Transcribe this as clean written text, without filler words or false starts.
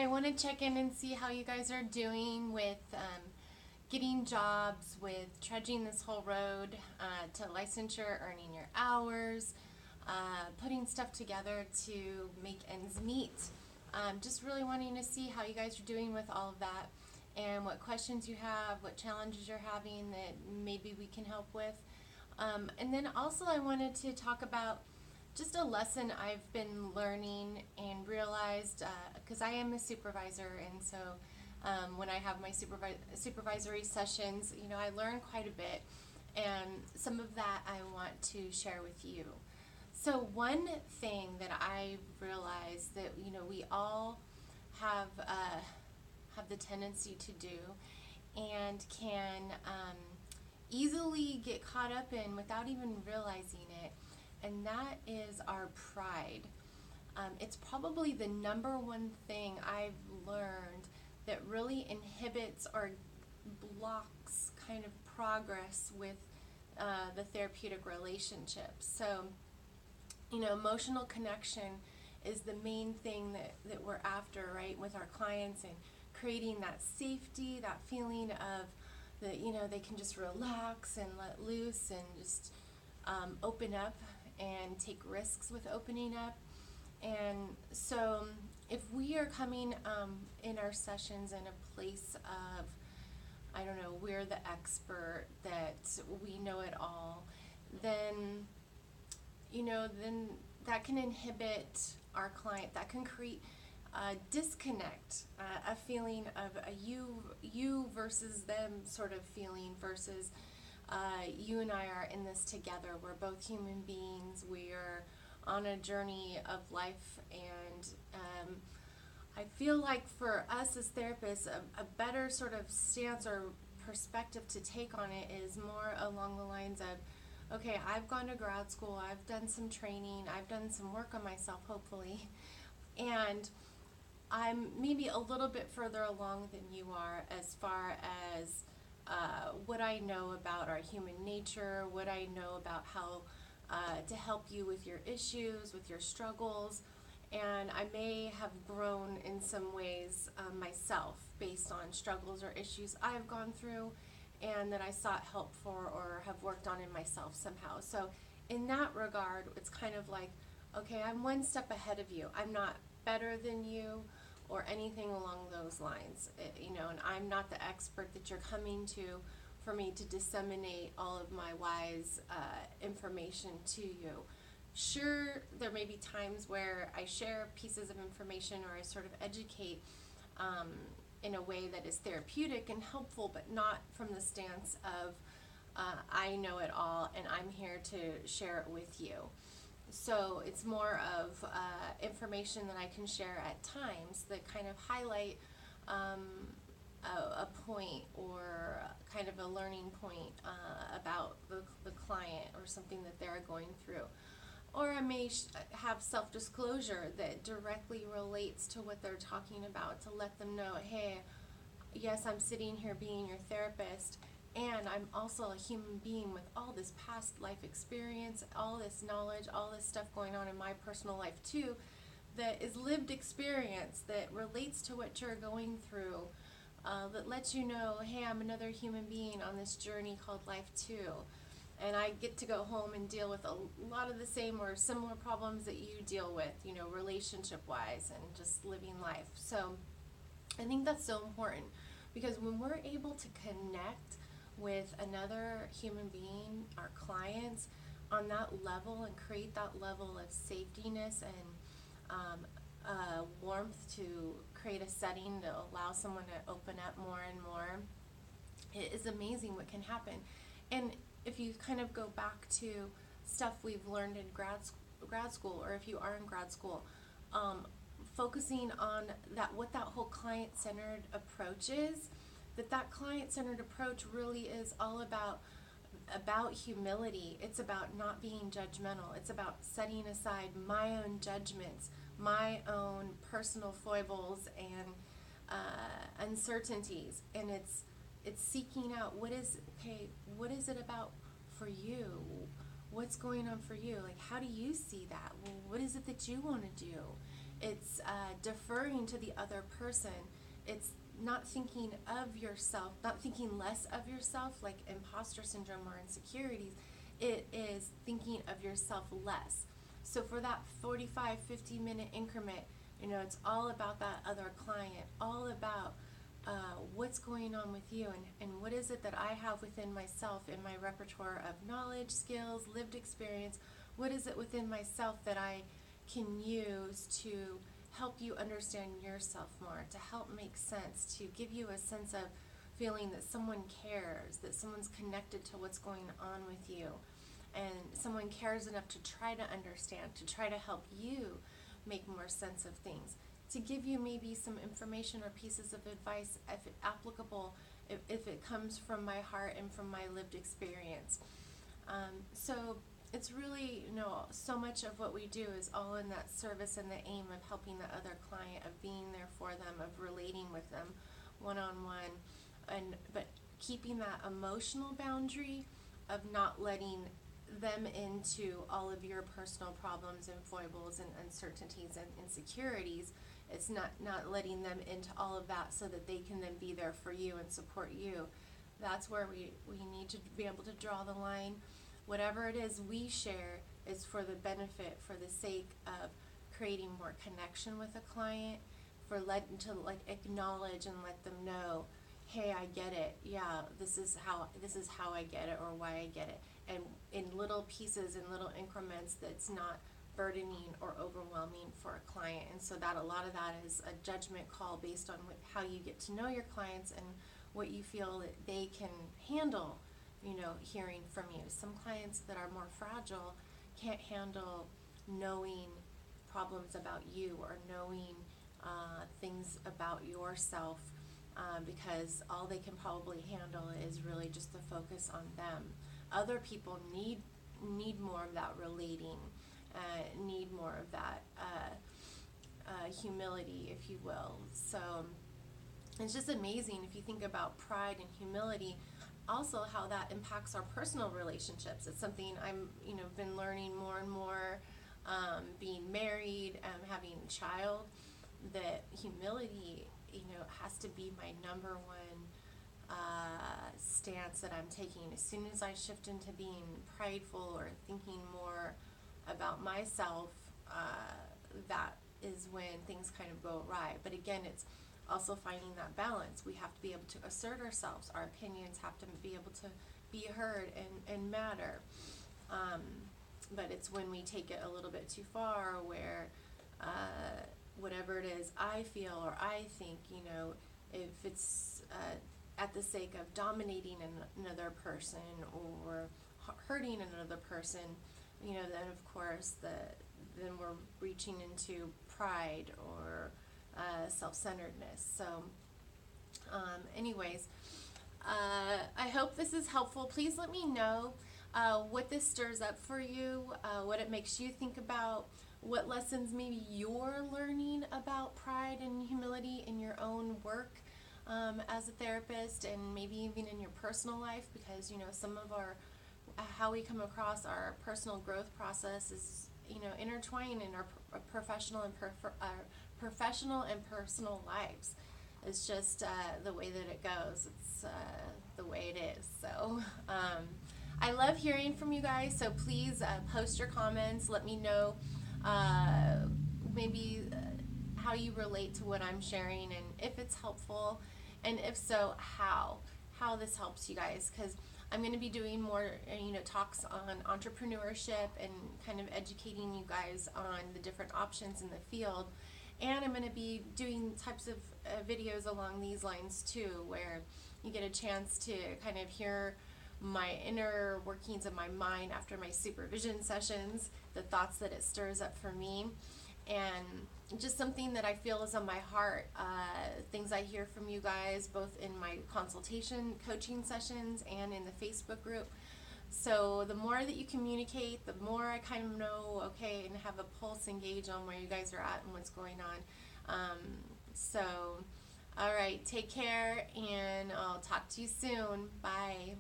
I want to check in and see how you guys are doing with getting jobs, with trudging this whole road to licensure, earning your hours, putting stuff together to make ends meet. Just really wanting to see how you guys are doing with all of that and what questions you have, what challenges you're having that maybe we can help with. And then also I wanted to talk about just a lesson I've been learning and realized, because I am a supervisor, and so when I have my supervisory sessions, I learn quite a bit, and some of that I want to share with you. So one thing that I realized that we all have the tendency to do, and can easily get caught up in without even realizing it, and that is our pride. It's probably the number one thing I've learned that really inhibits or blocks kind of progress with the therapeutic relationships. So, emotional connection is the main thing that we're after, right, with our clients, and creating that safety, that feeling of that, they can just relax and let loose and just open up and take risks with opening up. And so if we are coming in our sessions in a place of, I don't know, we're the expert, that we know it all, then, then that can inhibit our client. That can create a disconnect, a feeling of a you versus them sort of feeling, versus you and I are in this together. We're both human beings. We are on a journey of life, and I feel like for us as therapists, a better sort of stance or perspective to take on it is more along the lines of, okay, I've gone to grad school, I've done some training, I've done some work on myself, hopefully, and I'm maybe a little bit further along than you are as far as what I know about our human nature, what I know about how to help you with your issues, with your struggles, and I may have grown in some ways myself based on struggles or issues I've gone through and that I sought help for or have worked on in myself somehow. So in that regard, it's kind of like, okay, I'm one step ahead of you. I'm not better than you or anything along those lines, and I'm not the expert that you're coming to for me to disseminate all of my wise information to you. Sure, there may be times where I share pieces of information or I sort of educate in a way that is therapeutic and helpful, but not from the stance of I know it all and I'm here to share it with you. So it's more of information that I can share at times that kind of highlight a point or kind of a learning point about the client or something that they're going through. Or I may have self-disclosure that directly relates to what they're talking about, to let them know, hey, yes, I'm sitting here being your therapist, and I'm also a human being with all this past life experience, all this knowledge, all this stuff going on in my personal life too, that is lived experience that relates to what you're going through, that lets you know, hey, I'm another human being on this journey called life too. And I get to go home and deal with a lot of the same or similar problems that you deal with, relationship-wise and just living life. So I think that's so important, because when we're able to connect with another human being, our clients, on that level and create that level of safetyness and warmth to create a setting to allow someone to open up more and more, it is amazing what can happen. And if you kind of go back to stuff we've learned in grad school, or if you are in grad school, focusing on what that whole client-centered approach is, that client-centered approach really is all about humility. It's about not being judgmental. It's about setting aside my own judgments, my own personal foibles and uncertainties, and it's seeking out what is it about for you? What's going on for you? Like, how do you see that? Well, what is it that you want to do? It's deferring to the other person. It's not thinking of yourself, not thinking less of yourself, like imposter syndrome or insecurities. It is thinking of yourself less. So for that 45, 50-minute increment, it's all about that other client, all about what's going on with you, and what is it that I have within myself in my repertoire of knowledge, skills, lived experience. What is it within myself that I can use to help you understand yourself more, to help make sense, to give you a sense of feeling that someone cares, that someone's connected to what's going on with you, and someone cares enough to try to understand, to try to help you make more sense of things, to give you maybe some information or pieces of advice if it's applicable, if it comes from my heart and from my lived experience. So it's really, so much of what we do is all in that service and the aim of helping the other client, of being there for them, of relating with them one-on-one, but keeping that emotional boundary of not letting them into all of your personal problems and foibles and uncertainties and insecurities. It's not letting them into all of that so that they can then be there for you and support you. That's where we need to be able to draw the line. Whatever it is we share is for the benefit, for the sake of creating more connection with a client, to acknowledge and let them know, hey, I get it. Yeah, this is how I get it, or why I get it. And in little pieces, in little increments, that's not burdening or overwhelming for a client. And so that a lot of that is a judgment call based on how you get to know your clients and what you feel that they can handle, hearing from you. Some clients that are more fragile can't handle knowing problems about you or knowing things about yourself, because all they can probably handle is really just the focus on them. Other people need more of that relating, need more of that humility, if you will. So it's just amazing if you think about pride and humility, also how that impacts our personal relationships. It's something I'm, been learning more and more, being married, having a child, that humility, has to be my number one stance that I'm taking. As soon as I shift into being prideful or thinking more about myself, that is when things kind of go awry. But again, it's also finding that balance. We have to be able to assert ourselves. Our opinions have to be able to be heard and matter. But it's when we take it a little bit too far, where whatever it is I feel or I think, if it's at the sake of dominating another person or hurting another person, then of course then we're reaching into pride or self-centeredness. So anyways, I hope this is helpful. Please let me know what this stirs up for you, what it makes you think about, what lessons maybe you're learning about pride and humility in your own work as a therapist, and maybe even in your personal life, because some of how we come across our personal growth process is intertwined in our professional and personal lives. It's just the way that it goes. It's the way it is. So I love hearing from you guys. So please post your comments. Let me know maybe how you relate to what I'm sharing, and if it's helpful, and if so, how this helps you guys. Because I'm going to be doing more talks on entrepreneurship and kind of educating you guys on the different options in the field. And I'm going to be doing types of videos along these lines too, where you get a chance to kind of hear my inner workings of my mind after my supervision sessions, the thoughts that it stirs up for me, and just something that I feel is on my heart, things I hear from you guys, both in my consultation coaching sessions and in the Facebook group. So the more that you communicate, the more I kind of know, okay, and have a pulse and gauge on where you guys are at and what's going on. So, all right, take care, and I'll talk to you soon. Bye.